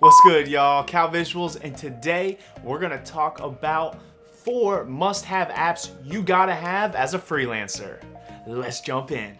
What's good, y'all? Cal Visuals, and today we're gonna talk about 4 must-have apps you gotta have as a freelancer. Let's jump in.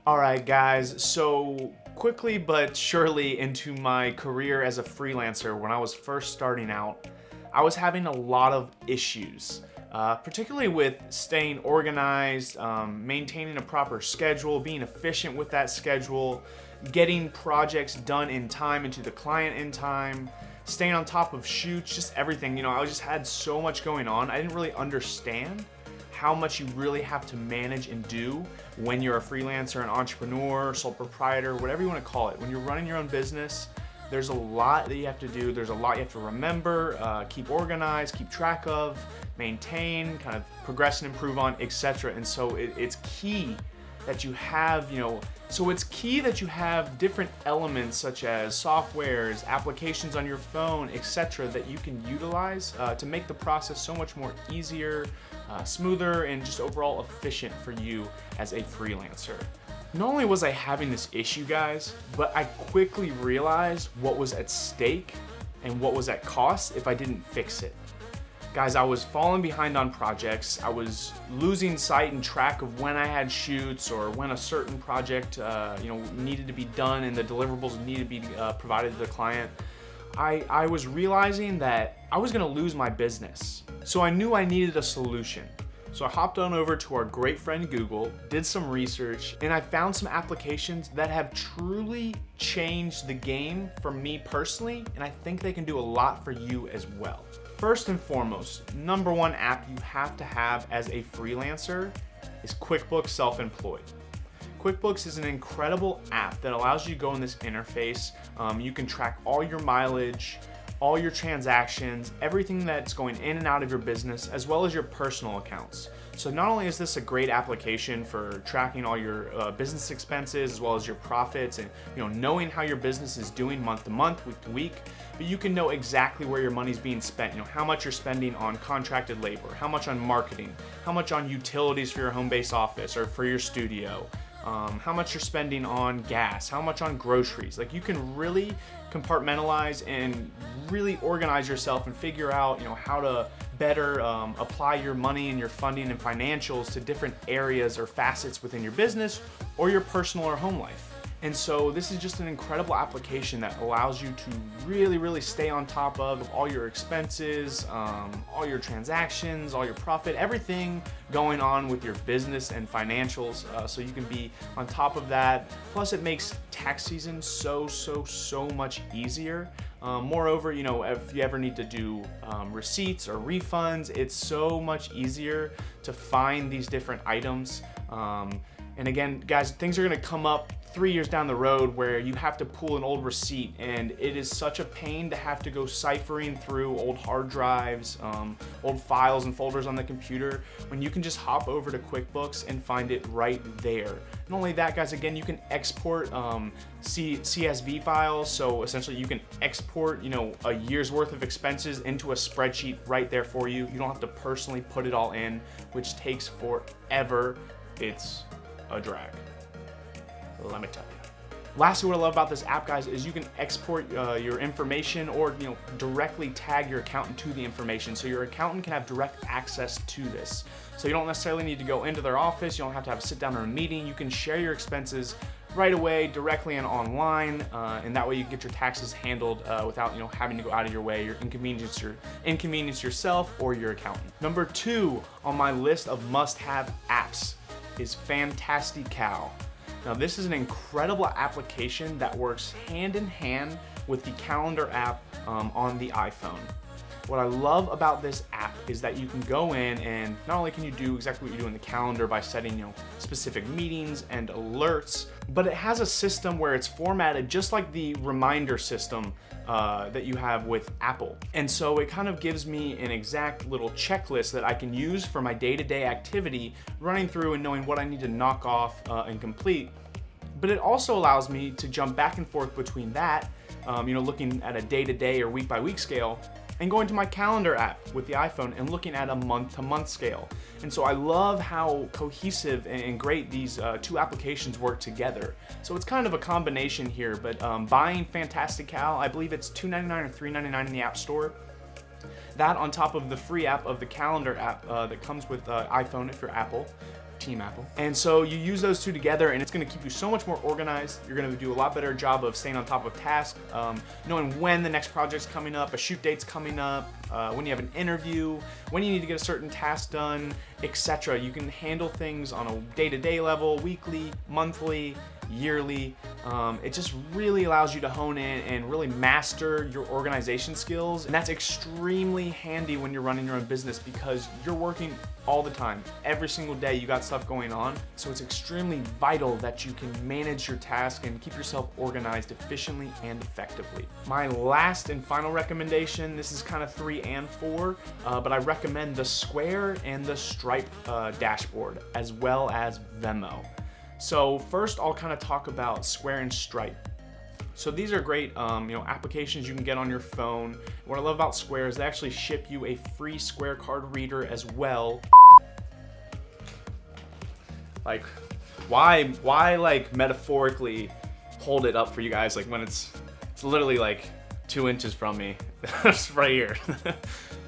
Alright guys, so quickly but surely into my career as a freelancer, when I was first starting out, I was having a lot of issues, particularly with staying organized, maintaining a proper schedule, being efficient with that schedule, getting projects done in time and to the client in time, staying on top of shoots, just everything. You know, I just had so much going on. I didn't really understand how much you really have to manage and do when you're a freelancer, an entrepreneur, sole proprietor, whatever you want to call it. When you're running your own business, there's a lot that you have to do. There's a lot you have to remember, keep organized, keep track of, maintain, kind of progress and improve on, etc. And so it's key that you have, it's key that you have different elements such as softwares, applications on your phone, etc. that you can utilize to make the process so much more easier, smoother, and just overall efficient for you as a freelancer. Not only was I having this issue, guys, but I quickly realized what was at stake and what was at cost if I didn't fix it. Guys, I was falling behind on projects. I was losing sight and track of when I had shoots or when a certain project needed to be done and the deliverables needed to be provided to the client. I was realizing that I was gonna lose my business. So I knew I needed a solution. So I hopped on over to our great friend Google, did some research, and I found some applications that have truly changed the game for me personally, and I think they can do a lot for you as well. First and foremost, #1 app you have to have as a freelancer is QuickBooks Self-Employed. QuickBooks is an incredible app that allows you to go in this interface. You can track all your mileage, all your transactions, everything that's going in and out of your business, as well as your personal accounts. So not only is this a great application for tracking all your business expenses as well as your profits and knowing how your business is doing month to month, week to week, but you can know exactly where your money's being spent, how much you're spending on contracted labor, how much on marketing, how much on utilities for your home-based office or for your studio, how much you're spending on gas, how much on groceries. Like, you can really compartmentalize and really organize yourself and figure out how to better apply your money and your funding and financials to different areas or facets within your business or your personal or home life. And so this is just an incredible application that allows you to really stay on top of all your expenses, all your transactions, all your profit, everything going on with your business and financials, so you can be on top of that. Plus, it makes tax season so much easier. Moreover, if you ever need to do receipts or refunds, it's so much easier to find these different items. And again, guys, things are gonna come up 3 years down the road where you have to pull an old receipt, and it is such a pain to have to go ciphering through old hard drives, old files and folders on the computer, when you can just hop over to QuickBooks and find it right there. Not only that, guys, again, you can export CSV files, so essentially you can export a year's worth of expenses into a spreadsheet right there for you. You don't have to personally put it all in, which takes forever. It's a drag, let me tell you. Lastly, what I love about this app, guys, is you can export your information or directly tag your accountant to the information, so your accountant can have direct access to this. So you don't necessarily need to go into their office. You don't have to have a sit down or a meeting. You can share your expenses right away, directly and online, and that way you get your taxes handled without having to go out of your way or inconvenience yourself or your accountant. #2 on my list of must-have apps is Fantastical. Now, this is an incredible application that works hand in hand with the calendar app on the iPhone. What I love about this app is that you can go in and not only can you do exactly what you do in the calendar by setting specific meetings and alerts, but it has a system where it's formatted just like the reminder system that you have with Apple. And so it kind of gives me an exact little checklist that I can use for my day-to-day activity, running through and knowing what I need to knock off and complete. But it also allows me to jump back and forth between that, looking at a day-to-day or week-by-week scale, and going to my calendar app with the iPhone and looking at a month-to-month scale. And so I love how cohesive and great these two applications work together. So it's kind of a combination here, but buying Fantastical, I believe it's $2.99 or $3.99 in the App Store. That on top of the free app of the calendar app that comes with iPhone if you're Apple, Team Apple. And so you use those two together and it's gonna keep you so much more organized. You're gonna do a lot better job of staying on top of tasks, knowing when the next project's coming up, a shoot date's coming up, when you have an interview, when you need to get a certain task done, etc. You can handle things on a day-to-day level, weekly, monthly, yearly. It just really allows you to hone in and really master your organization skills. And that's extremely handy when you're running your own business because you're working all the time. Every single day you got stuff going on. So it's extremely vital that you can manage your task and keep yourself organized efficiently and effectively. My last and final recommendation, this is kind of 3 and 4, but I recommend the Square and the Stripe dashboard as well as Venmo. So first I'll kind of talk about Square and Stripe. So these are great applications you can get on your phone. What I love about Square is they actually ship you a free Square card reader as well. Like, why like metaphorically hold it up for you guys like when it's literally like 2 inches from me. It's right here.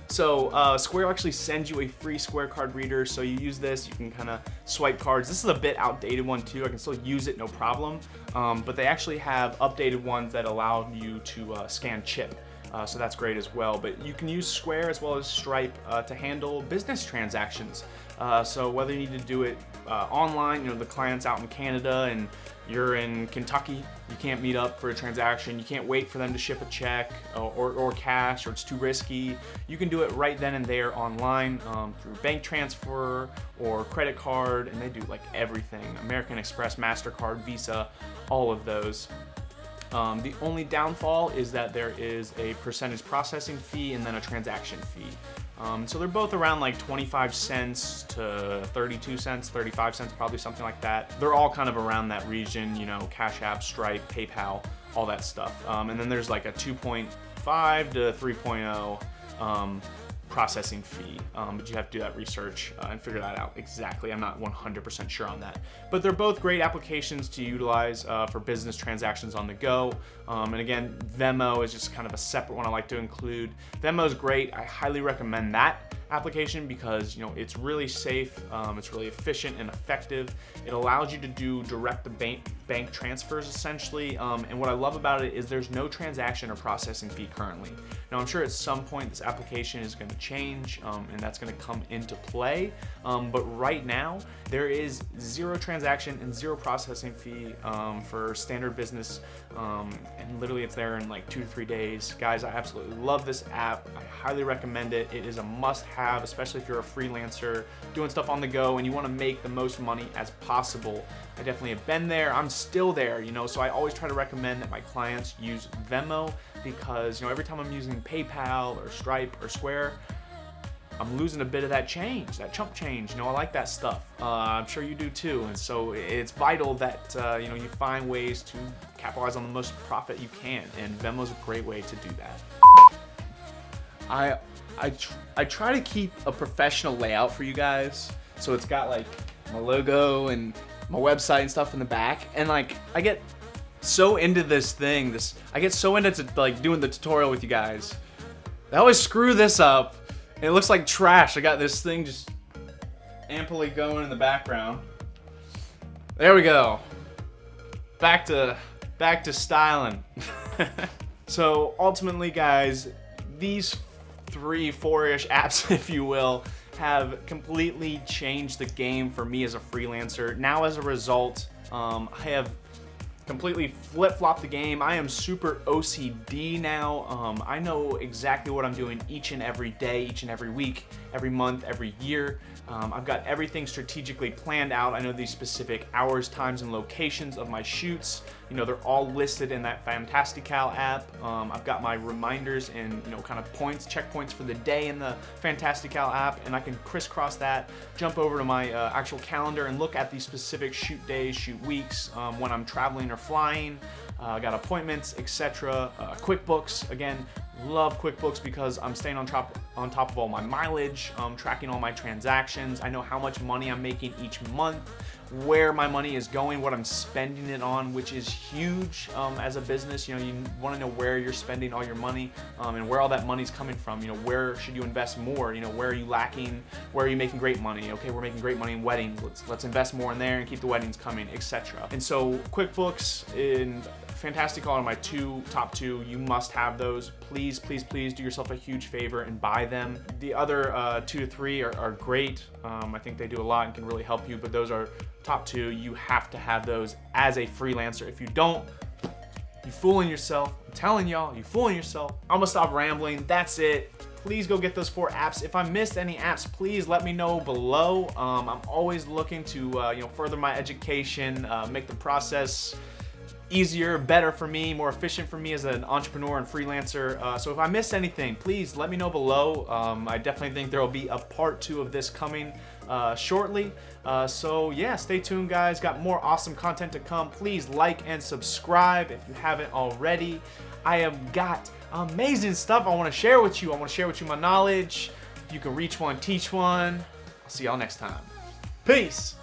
So Square actually sends you a free Square card reader, so you use this, you can kind of swipe cards. This is a bit outdated one too, I can still use it, no problem. But they actually have updated ones that allow you to scan chip. So that's great as well. But you can use Square as well as Stripe to handle business transactions. So whether you need to do it online, the client's out in Canada and you're in Kentucky, you can't meet up for a transaction, you can't wait for them to ship a check or cash, or it's too risky. You can do it right then and there online through bank transfer or credit card, and they do like everything. American Express, MasterCard, Visa, all of those. The only downfall is that there is a percentage processing fee and then a transaction fee. So they're both around like 25 cents to 32 cents, 35 cents, probably something like that. They're all kind of around that region, Cash App, Stripe, PayPal, all that stuff. And then there's like a 2.5 to 3.0 processing fee, but you have to do that research and figure that out exactly. I'm not 100% sure on that, but they're both great applications to utilize for business transactions on the go. And again, Venmo is just kind of a separate one I like to include. Venmo is great. I highly recommend that application because it's really safe, it's really efficient and effective. It allows you to do direct bank transfers essentially, and what I love about it is there's no transaction or processing fee currently. Now I'm sure at some point this application is going to change and that's going to come into play, but right now there is 0 transaction and 0 processing fee for standard business, and literally it's there in like 2 to 3 days. Guys, I absolutely love this app. I highly recommend it. It is a must-have, especially if you're a freelancer doing stuff on the go and you want to make the most money as possible. I definitely have been there. I'm still there, so I always try to recommend that my clients use Venmo because every time I'm using PayPal or Stripe or Square, I'm losing a bit of that change, that chump change. I like that stuff. I'm sure you do too. And so it's vital that you find ways to capitalize on the most profit you can. And Venmo's a great way to do that. I try to keep a professional layout for you guys. So it's got like my logo and my website and stuff in the back. And like I get so into this thing. I get so into like doing the tutorial with you guys. I always screw this up. And it looks like trash. I got this thing just amply going in the background. There we go. Back to styling. So ultimately, guys, these 3-4-ish apps, if you will, have completely changed the game for me as a freelancer. Now, as a result, I have completely flip-flop the game. I am super OCD now. I know exactly what I'm doing each and every day, each and every week, every month, every year. I've got everything strategically planned out. I know these specific hours, times, and locations of my shoots. You know, they're all listed in that Fantastical app. I've got my reminders and, you know, kind of points, checkpoints for the day in the Fantastical app, and I can crisscross that, jump over to my actual calendar and look at these specific shoot days, shoot weeks, when I'm traveling or flying. I got appointments, etc. QuickBooks, again, love QuickBooks because I'm staying on top of all my mileage, tracking all my transactions. I know how much money I'm making each month, where my money is going, what I'm spending it on, which is huge as a business. You know, you want to know where you're spending all your money and where all that money's coming from. You know, where should you invest more? You know, where are you lacking? Where are you making great money? Okay, we're making great money in weddings. Let's invest more in there and keep the weddings coming, etc. And so QuickBooks and Fantastical are my top two. You must have those. Please, please, please do yourself a huge favor and buy them. The other 2 to 3 are great. I think they do a lot and can really help you, but those are top 2. You have to have those as a freelancer. If you don't, you're fooling yourself. I'm telling y'all, you're fooling yourself. I'm gonna stop rambling. That's it. Please go get those 4 apps. If I missed any apps, please let me know below. I'm always looking to you know, further my education, make the process easier, better for me, more efficient for me as an entrepreneur and freelancer. So if I missed anything, please let me know below. I definitely think there will be a part 2 of this coming shortly. So yeah, stay tuned, guys. Got more awesome content to come. Please like and subscribe if you haven't already. I have got amazing stuff I want to share with you. I want to share with you my knowledge. If you can reach one, teach one. I'll see y'all next time. Peace.